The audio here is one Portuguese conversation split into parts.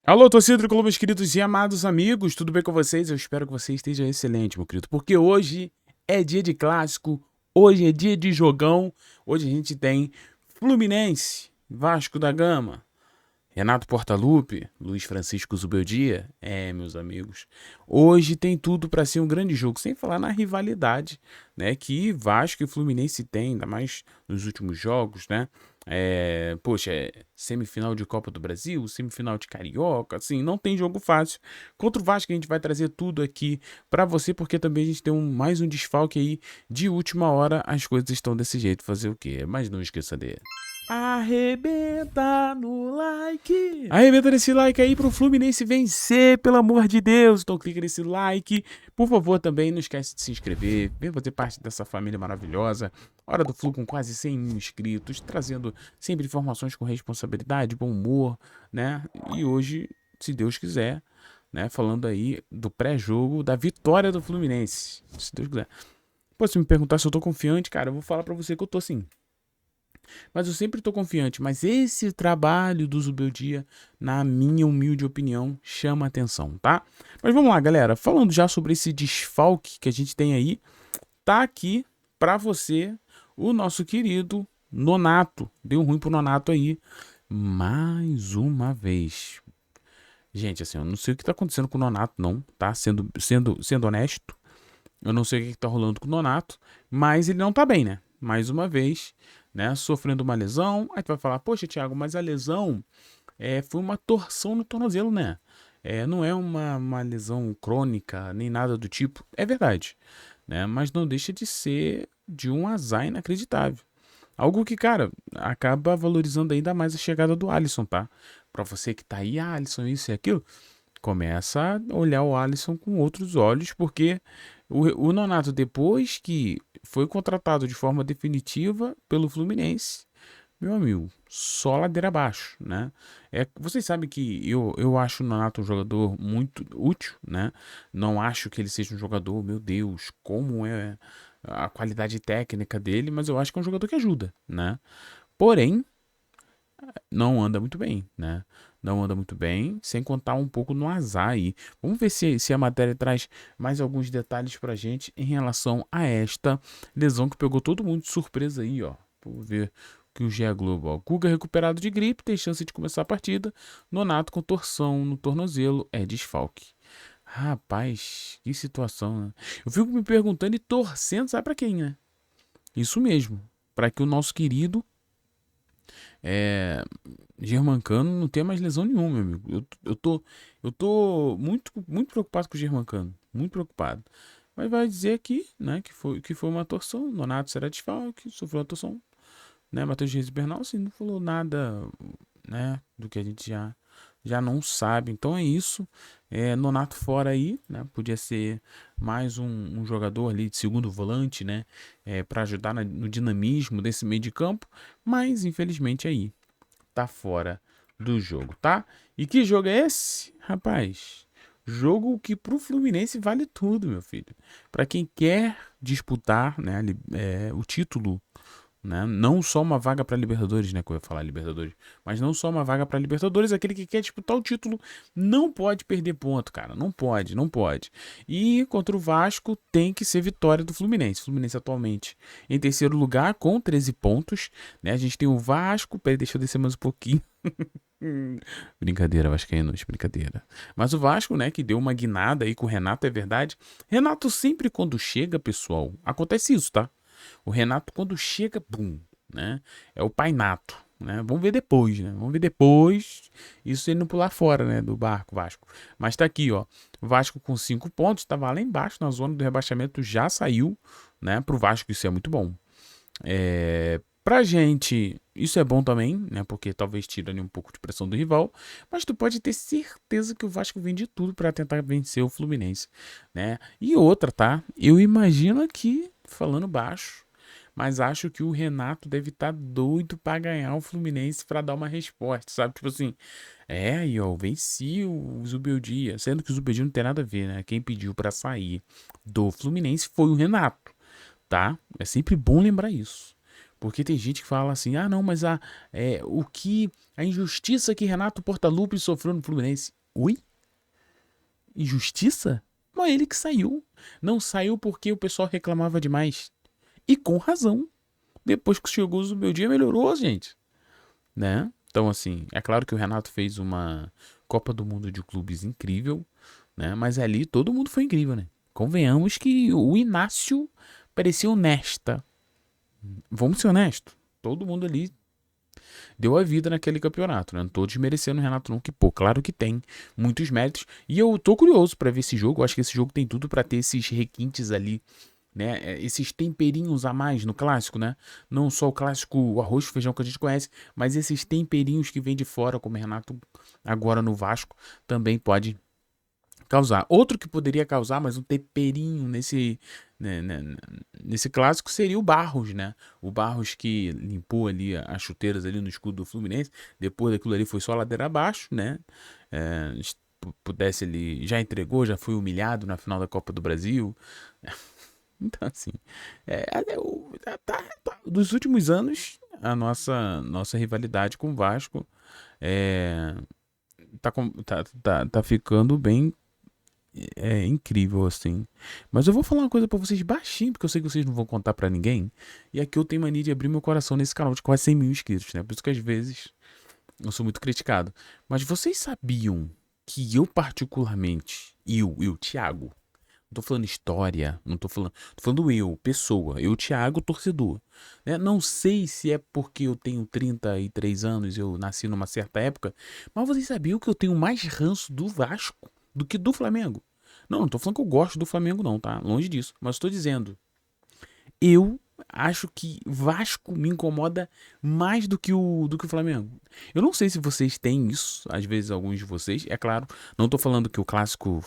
Alô, torcida tricolor, meus queridos e amados amigos, tudo bem com vocês? Eu espero que você esteja excelente, meu querido, porque hoje é dia de clássico, hoje é dia de jogão, hoje a gente tem Fluminense, Vasco da Gama, Renato Portaluppi, Luiz Francisco Zubeldia, meus amigos. Hoje tem tudo para ser um grande jogo, sem falar na rivalidade, né, que Vasco e Fluminense têm, ainda mais nos últimos jogos, né? Poxa, semifinal de Copa do Brasil, semifinal de Carioca, assim, não tem jogo fácil. Contra o Vasco a gente vai trazer tudo aqui para você, porque também a gente tem mais um desfalque aí de última hora, as coisas estão desse jeito, fazer o quê? Mas não esqueça dele. Arrebenta no like. Arrebenta nesse like aí pro Fluminense vencer, pelo amor de Deus. Então clica nesse like. Por favor, também não esquece de se inscrever. Vem fazer parte dessa família maravilhosa. Hora do Flu com quase 100 mil inscritos. Trazendo sempre informações com responsabilidade, bom humor, né? E hoje, se Deus quiser, né? Falando aí do pré-jogo da vitória do Fluminense. Se Deus quiser. Pô, se me perguntar se eu tô confiante, cara, eu vou falar pra você que eu tô sim. Mas eu sempre estou confiante. Mas esse trabalho do Zubeldia, na minha humilde opinião, chama atenção, tá? Mas vamos lá, galera. Falando já sobre esse desfalque que a gente tem aí, tá aqui para você o nosso querido Nonato. Deu ruim pro Nonato aí. Mais uma vez. Gente, assim, eu não sei o que tá acontecendo com o Nonato, não, tá? Sendo honesto. Eu não sei o que tá rolando com o Nonato, mas ele não tá bem, né? Mais uma vez, né? Sofrendo uma lesão. Aí tu vai falar, poxa, Thiago, mas a lesão foi uma torção no tornozelo, né? Não é uma lesão crônica, nem nada do tipo. É verdade, né? Mas não deixa de ser de um azar inacreditável. Algo que, cara, acaba valorizando ainda mais a chegada do Alisson, tá? Pra você que tá aí, Alisson, isso e aquilo, começa a olhar o Alisson com outros olhos, porque o Nonato, depois que foi contratado de forma definitiva pelo Fluminense, meu amigo, só ladeira abaixo, né? Vocês sabem que eu acho o Nonato um jogador muito útil, né? Não acho que ele seja um jogador, meu Deus, como é a qualidade técnica dele, mas eu acho que é um jogador que ajuda, né? Porém, não anda muito bem, né? Não anda muito bem, sem contar um pouco no azar aí. Vamos ver se a matéria traz mais alguns detalhes pra gente em relação a esta lesão que pegou todo mundo de surpresa aí, ó. Vamos ver o que o GE Globo, ó. Guga recuperado de gripe, tem chance de começar a partida. Nonato com torção no tornozelo, é desfalque. Rapaz, que situação, né? Eu fico me perguntando e torcendo, sabe pra quem, né? Isso mesmo, pra que o nosso querido é, Germancano não tem mais lesão nenhuma, meu amigo. Eu tô muito preocupado com o Germancano. Muito preocupado. Mas vai dizer aqui, né, que foi uma torção. Nonato será desfalque, sofreu uma torção. Né, Matheus Reis e Bernal, assim, não falou nada, né, do que a gente já não sabe. Então é isso. Nonato fora aí, né? Podia ser mais um jogador ali de segundo volante, né? Para ajudar no dinamismo desse meio de campo. Mas infelizmente aí tá fora do jogo, tá? E que jogo é esse? Rapaz, jogo que pro Fluminense vale tudo, meu filho. Para quem quer disputar, né, o título, né? Não só uma vaga para Libertadores, né? Que eu ia falar Libertadores, mas não só uma vaga para Libertadores, aquele que quer disputar o título não pode perder ponto, cara. Não pode, não pode. E contra o Vasco tem que ser vitória do Fluminense. O Fluminense atualmente em terceiro lugar com 13 pontos, né? A gente tem o Vasco, peraí, deixa eu descer mais um pouquinho. Brincadeira, Vascaínos, brincadeira. Mas o Vasco, né, que deu uma guinada aí com o Renato, é verdade. Renato sempre quando chega, pessoal, acontece isso, tá? O Renato, quando chega, bum, né? É o pai nato, né? Vamos ver depois, né? Vamos ver depois. Isso ele não pular fora, né? Do barco Vasco. Mas tá aqui, ó. Vasco com 5 pontos, estava lá embaixo na zona do rebaixamento, já saiu, né? Pro Vasco isso é muito bom. Pra gente, isso é bom também, né? Porque talvez tire ali um pouco de pressão do rival. Mas tu pode ter certeza que o Vasco vem de tudo para tentar vencer o Fluminense, né? E outra, tá? Eu imagino aqui, falando baixo, mas acho que o Renato deve estar doido para ganhar o Fluminense para dar uma resposta, sabe? Tipo assim, aí ó, venci o Zubeldia, sendo que o Zubeldia não tem nada a ver, né? Quem pediu para sair do Fluminense foi o Renato, tá? É sempre bom lembrar isso. Porque tem gente que fala assim, ah não, mas a injustiça que Renato Portaluppi sofreu no Fluminense. Oi? Injustiça? Mas ele que saiu. Não saiu porque o pessoal reclamava demais. E com razão. Depois que chegou o meu dia melhorou, gente. Né? Então, assim, é claro que o Renato fez uma Copa do Mundo de clubes incrível, né? Mas ali todo mundo foi incrível, né? Convenhamos que o Inácio parecia honesta. Vamos ser honestos. Todo mundo ali deu a vida naquele campeonato, né? Não tô desmerecendo o Renato não, que pô, claro que tem muitos méritos. E eu tô curioso pra ver esse jogo. Eu acho que esse jogo tem tudo pra ter esses requintes ali, né? Esses temperinhos a mais no clássico, né? Não só o clássico o arroz e feijão que a gente conhece, mas esses temperinhos que vem de fora, como o Renato agora no Vasco, também pode causar. Outro que poderia causar, mas um temperinho nesse clássico seria o Barros, né? O Barros que limpou ali as chuteiras ali no escudo do Fluminense. Depois daquilo ali foi só ladeira abaixo, né? Pudesse ele já entregou, já foi humilhado na final da Copa do Brasil. Então, assim, dos últimos anos, a nossa rivalidade com o Vasco é, tá ficando bem incrível, assim. Mas eu vou falar uma coisa pra vocês baixinho, porque eu sei que vocês não vão contar pra ninguém. E aqui eu tenho mania de abrir meu coração nesse canal de quase 100 mil inscritos, né? Por isso que às vezes eu sou muito criticado. Mas vocês sabiam que eu particularmente, Thiago, não tô falando história, não tô falando eu, pessoa, eu, Thiago, torcedor, né? Não sei se é porque eu tenho 33 anos, eu nasci numa certa época, mas vocês sabiam que eu tenho mais ranço do Vasco do que do Flamengo? Não tô falando que eu gosto do Flamengo não, tá? Longe disso, mas tô dizendo, eu acho que Vasco me incomoda mais do que o Flamengo. Eu não sei se vocês têm isso, às vezes alguns de vocês. É claro, não tô falando que o clássico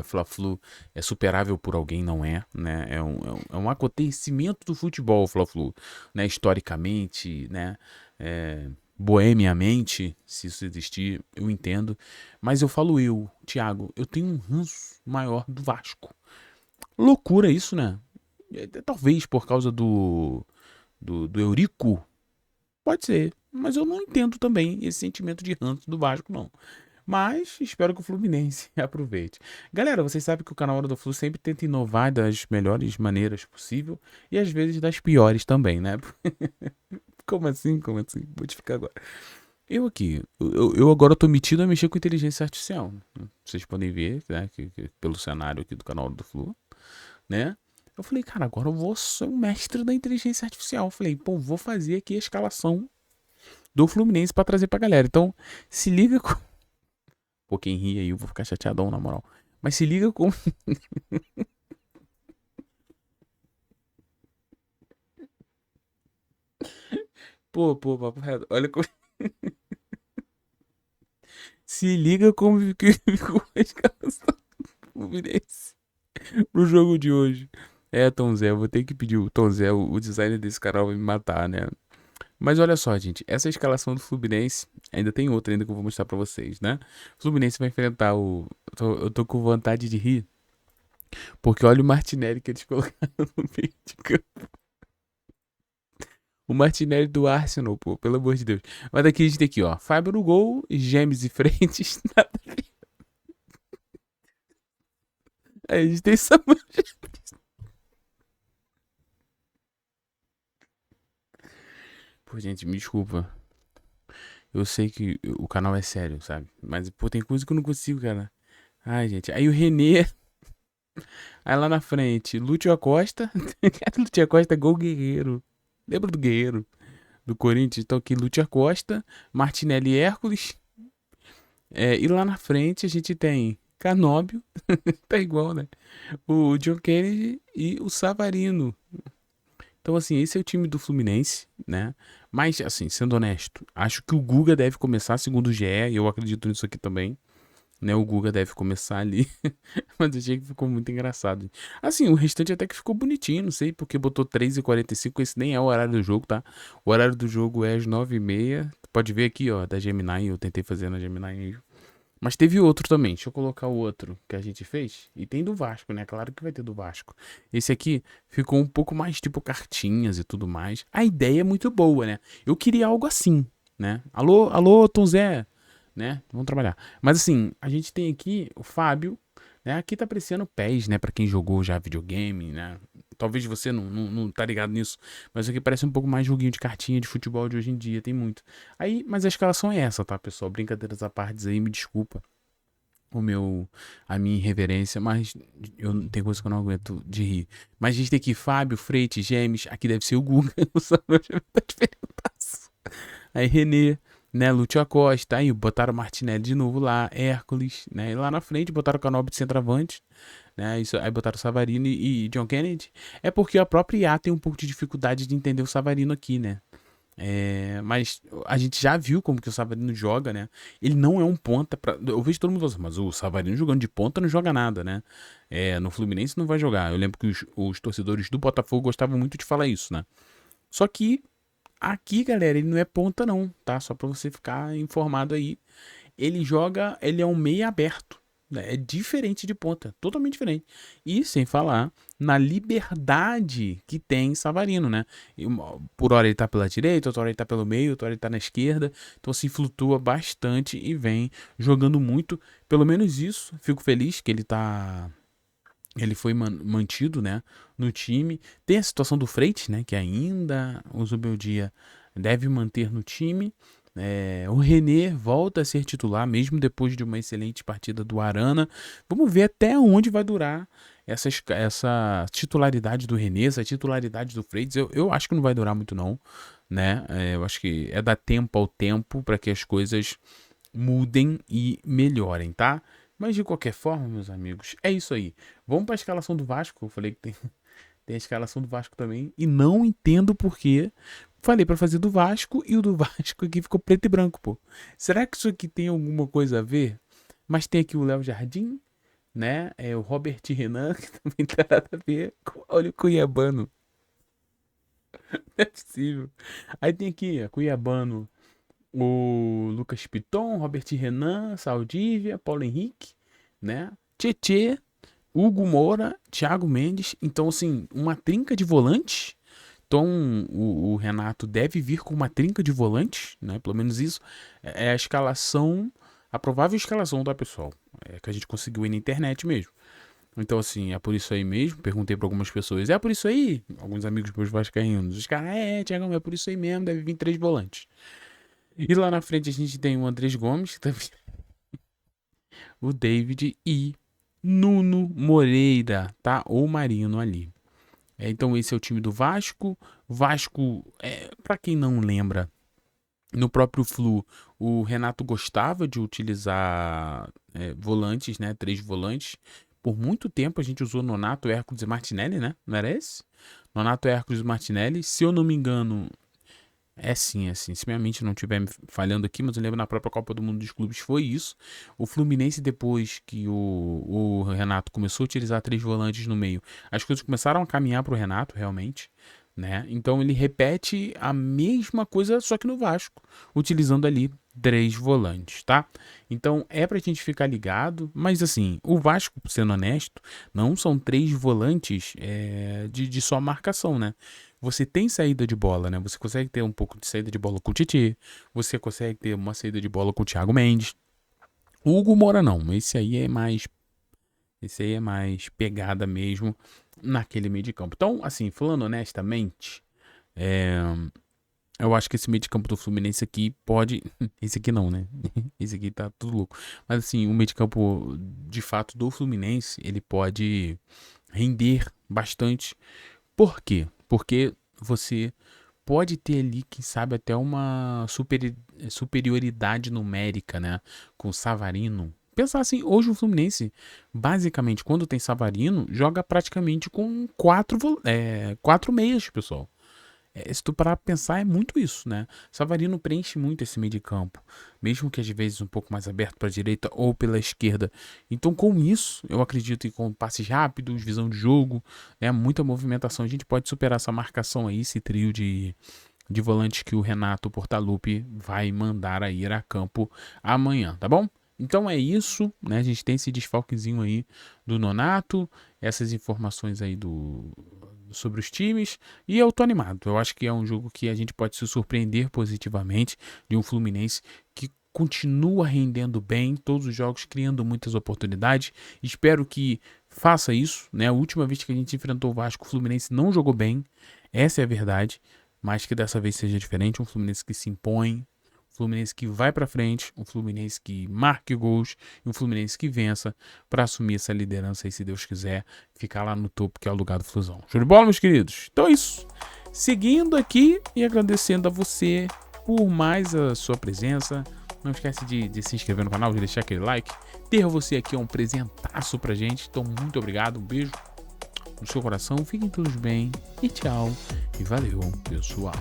Fla-Flu é superável por alguém, não é, né? É um acontecimento do futebol, o Fla-Flu, né? Historicamente, né? Boemiamente, se isso existir, eu entendo. Mas eu falo Thiago, eu tenho um ranço maior do Vasco. Loucura isso, né? Talvez por causa do Eurico. Pode ser. Mas eu não entendo também esse sentimento de ranço do Vasco, não. Mas espero que o Fluminense aproveite. Galera, vocês sabem que o canal Hora do Flu sempre tenta inovar das melhores maneiras possível e às vezes das piores também, né? Como assim? Como assim? Vou te explicar agora. Eu aqui, eu agora tô metido a mexer com inteligência artificial. Vocês podem ver, né, pelo cenário aqui do canal do Flu, né? Eu falei, cara, agora eu vou ser um mestre da inteligência artificial. Eu falei, pô, vou fazer aqui a escalação do Fluminense pra trazer pra galera. Então, se liga com. Pô, quem ri aí, eu vou ficar chateadão, na moral. Mas se liga com. Pô, papo reto. Olha como. Se liga como que ficou a escalação do Fluminense pro jogo de hoje. Tom Zé, eu vou ter que pedir o Tom Zé, o designer desse canal vai me matar, né? Mas olha só, gente, essa escalação do Fluminense, ainda tem outra ainda que eu vou mostrar pra vocês, né? O Fluminense vai enfrentar o. Eu tô com vontade de rir, porque olha o Martinelli que eles colocaram no meio de campo. O Martinelli do Arsenal, pô, pelo amor de Deus. Mas daqui a gente tem aqui, ó. Fábio no gol, James e Frentes. Aí a gente tem Samuel. Pô, gente, me desculpa. Eu sei que o canal é sério, sabe? Mas, pô, tem coisa que eu não consigo, cara. Ai, gente. Aí o Renê. Aí lá na frente, Lúcio Acosta. Lúcio Acosta, gol Guerreiro. Lembra do Guerreiro? Do Corinthians? Então aqui, Lúcio Acosta, Martinelli e Hércules. E lá na frente a gente tem Canóbio. Tá igual, né? O John Kennedy e o Savarino. Então, assim, esse é o time do Fluminense, né? Mas, assim, sendo honesto, acho que o Guga deve começar, segundo o GE, e eu acredito nisso aqui também, né? O Guga deve começar ali. Mas achei que ficou muito engraçado. Assim, o restante até que ficou bonitinho, não sei porque botou 3h45, esse nem é o horário do jogo, tá? O horário do jogo é às 9h30. Pode ver aqui, ó, da Gemini, eu tentei fazer na Gemini. Mas teve outro também. Deixa eu colocar o outro que a gente fez. E tem do Vasco, né? Claro que vai ter do Vasco. Esse aqui ficou um pouco mais tipo cartinhas e tudo mais. A ideia é muito boa, né? Eu queria algo assim, né? Alô, alô, Tom Zé, né? Vamos trabalhar. Mas assim, a gente tem aqui o Fábio, né? Aqui tá aparecendo PES, né? Pra quem jogou já videogame, né? Talvez você não tá ligado nisso. Mas aqui parece um pouco mais joguinho de cartinha de futebol de hoje em dia. Tem muito. Aí, mas a escalação é essa, tá, pessoal? Brincadeiras à parte aí, me desculpa a minha irreverência, mas eu tem coisa que eu não aguento de rir. Mas a gente tem aqui Fábio, Freitas, Gemes, aqui deve ser o Guga, o Samuel já tá diferentaço. Aí Renê, né, Lúcio Acosta, aí botaram o Martinelli de novo lá, Hércules, né, e lá na frente botaram o Canobi de centroavante, né, isso, aí botaram o Savarino e John Kennedy. É porque a própria IA tem um pouco de dificuldade de entender o Savarino aqui, né. Mas a gente já viu como que o Savarino joga, né? Ele não é um ponta pra... Eu vejo todo mundo falando assim, mas o Savarino jogando de ponta não joga nada, né? No Fluminense não vai jogar. Eu lembro que os torcedores do Botafogo gostavam muito de falar isso, né? Só que aqui, galera, ele não é ponta não, tá? Só pra você ficar informado aí. Ele é um meia aberto, né? É diferente de ponta, totalmente diferente. E sem falar na liberdade que tem Savarino, né? Por hora ele tá pela direita, outra hora ele tá pelo meio, outra hora ele tá na esquerda. Então assim, flutua bastante e vem jogando muito. Pelo menos isso, fico feliz que ele foi mantido, né, no time. Tem a situação do Freitas, né, que ainda o Zubeldia deve manter no time. O René volta a ser titular, mesmo depois de uma excelente partida do Arana. Vamos ver até onde vai durar essa titularidade do René, essa titularidade do Freitas. Eu acho que não vai durar muito, não. Né? Eu acho que é dar tempo ao tempo para que as coisas mudem e melhorem, tá? Mas de qualquer forma, meus amigos, é isso aí. Vamos para a escalação do Vasco. Eu falei que tem a escalação do Vasco também. E não entendo por quê. Falei para fazer do Vasco e o do Vasco aqui ficou preto e branco, pô. Será que isso aqui tem alguma coisa a ver? Mas tem aqui o Léo Jardim, né? O Robert Renan, que também não tem nada a ver. Olha o Cuiabano. Não é possível. Aí tem aqui, ó, Cuiabano, o Lucas Piton, Robert Renan, Saldívia, Paulo Henrique, né? Tietê, Hugo Moura, Thiago Mendes. Então, assim, uma trinca de volantes. Então, o Renato deve vir com uma trinca de volantes, né? Pelo menos isso é a escalação, a provável escalação, tá, pessoal? É que a gente conseguiu aí na internet mesmo. Então, assim, é por isso aí mesmo. Perguntei pra algumas pessoas, é por isso aí? Alguns amigos meus vascaínos. Os caras, Thiago, é por isso aí mesmo, deve vir 3 volantes. E lá na frente a gente tem o Andrés Gomes, o David e Nuno Moreira, tá? Ou Marino ali. Então esse é o time do Vasco. Vasco, para quem não lembra, no próprio Flu, o Renato gostava de utilizar volantes, né? 3 volantes. Por muito tempo a gente usou Nonato, Hércules e Martinelli, né? Não era esse? Nonato, Hércules e Martinelli. Se eu não me engano, é sim, é sim. Se minha mente não estiver me falhando aqui, mas eu lembro na própria Copa do Mundo dos Clubes foi isso. O Fluminense, depois que o Renato começou a utilizar 3 volantes no meio, as coisas começaram a caminhar para o Renato, realmente. Né? Então ele repete a mesma coisa, só que no Vasco, utilizando ali 3 volantes, tá? Então é pra gente ficar ligado, mas assim, o Vasco, sendo honesto, não são 3 volantes de só marcação, né? Você tem saída de bola, né? Você consegue ter um pouco de saída de bola com o Titi, você consegue ter uma saída de bola com o Thiago Mendes. O Hugo Moura não, esse aí é mais pegada mesmo naquele meio de campo. Então, assim, falando honestamente, eu acho que esse meio de campo do Fluminense aqui pode. Esse aqui não, né? Esse aqui tá tudo louco. Mas assim, o meio de campo de fato do Fluminense, ele pode render bastante. Por quê? Porque você pode ter ali, quem sabe, até uma superioridade numérica, né? Com o Savarino. Pensar assim, hoje o Fluminense, basicamente, quando tem Savarino, joga praticamente com 4 meias, pessoal. Se tu parar pra pensar, é muito isso, né? Savarino preenche muito esse meio de campo, mesmo que às vezes um pouco mais aberto para a direita ou pela esquerda. Então, com isso, eu acredito que com passes rápidos, visão de jogo, muita movimentação, a gente pode superar essa marcação aí, esse trio de volantes que o Renato Portaluppi vai mandar a ir a campo amanhã, tá bom? Então é isso, né? A gente tem esse desfalquezinho aí do Nonato, essas informações aí sobre os times, e eu tô animado. Eu acho que é um jogo que a gente pode se surpreender positivamente de um Fluminense que continua rendendo bem, todos os jogos criando muitas oportunidades. Espero que faça isso, né? A última vez que a gente enfrentou o Vasco, o Fluminense não jogou bem, essa é a verdade, mas que dessa vez seja diferente, um Fluminense que se impõe, um Fluminense que vai para frente, um Fluminense que marque gols, e um Fluminense que vença para assumir essa liderança aí, se Deus quiser, ficar lá no topo, que é o lugar do Flusão. Show de bola, meus queridos? Então é isso. Seguindo aqui e agradecendo a você por mais a sua presença. Não esquece de se inscrever no canal, de deixar aquele like. Ter você aqui é um presentaço pra gente. Então, muito obrigado. Um beijo no seu coração. Fiquem todos bem. E tchau. E valeu, pessoal.